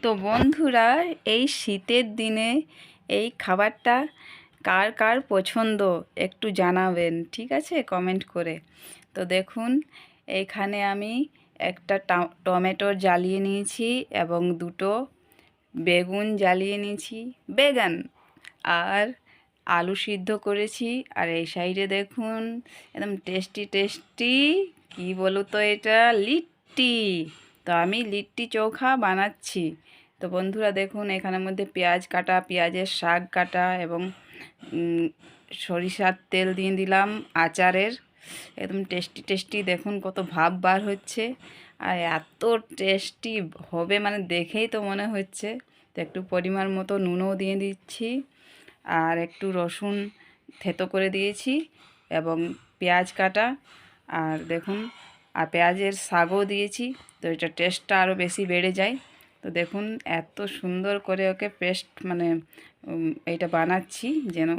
তো বন্ধুরা, এই শীতের দিনে এই খাবারটা কার কার পছন্দ একটু জানাবেন, ঠিক আছে, কমেন্ট করে। তো দেখুন, এইখানে আমি একটা টমেটো জ্বালিয়ে নিয়েছি এবং দুটো বেগুন জ্বালিয়ে নিয়েছি, বেগুন, আর আলু সিদ্ধ করেছি। আর এই সাইডে দেখুন, একদম টেস্টি টেস্টি, কি বলো তো এটা, লিট্টি। তো আমি লিট্টি চোখা বানাচ্ছি। তো বন্ধুরা দেখুন, এখানের মধ্যে পেঁয়াজ কাটা, পেঁয়াজের শাক কাটা এবং সরিষার তেল দিয়ে দিলাম আচারের। একদম টেস্টি টেস্টি, দেখুন কত ভাব বার হচ্ছে। আর এত টেস্টি হবে মানে দেখেই তো মনে হচ্ছে। তো একটু পরিমাণ মতো নুনও দিয়ে দিচ্ছি, আর একটু রসুন থেতো করে দিয়েছি এবং পেঁয়াজ কাটা, আর দেখুন, আর পেঁয়াজের শাকও দিয়েছি। তো এটা টেস্টটা আরও বেশি বেড়ে যায়। তো দেখুন, এত সুন্দর করে ওকে পেস্ট মানে এইটা বানাচ্ছি যেন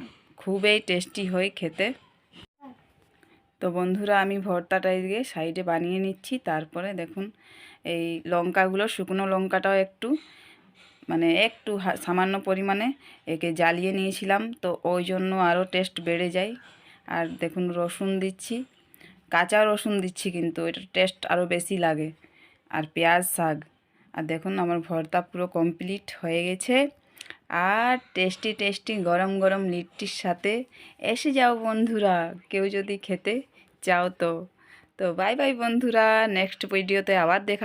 খুবই টেস্টি হয় খেতে। তো বন্ধুরা, আমি ভর্তাটা দিয়ে সাইডে বানিয়ে নিচ্ছি। তারপরে দেখুন, এই লঙ্কাগুলো, শুকনো লঙ্কাটাও একটু মানে একটু সামান্য পরিমাণে একে জ্বালিয়ে নিয়েছিলাম, তো ওই জন্য আরও টেস্ট বেড়ে যায়। আর দেখুন, রসুন দিচ্ছি, কাঁচা রসুন দিচ্ছি, কিন্তু এটার টেস্ট আরও বেশি লাগে। আর পেঁয়াজ, শাক। আর দেখুন, আমার ভর্তা পুরো কমপ্লিট হয়ে গেছে। আর টেস্টি টেস্টি গরম গরম লিট্টির সাথে এসে যাও বন্ধুরা, কেউ যদি খেতে চাও তো। তো বাই বাই বন্ধুরা, নেক্সট ভিডিওতে আবার দেখা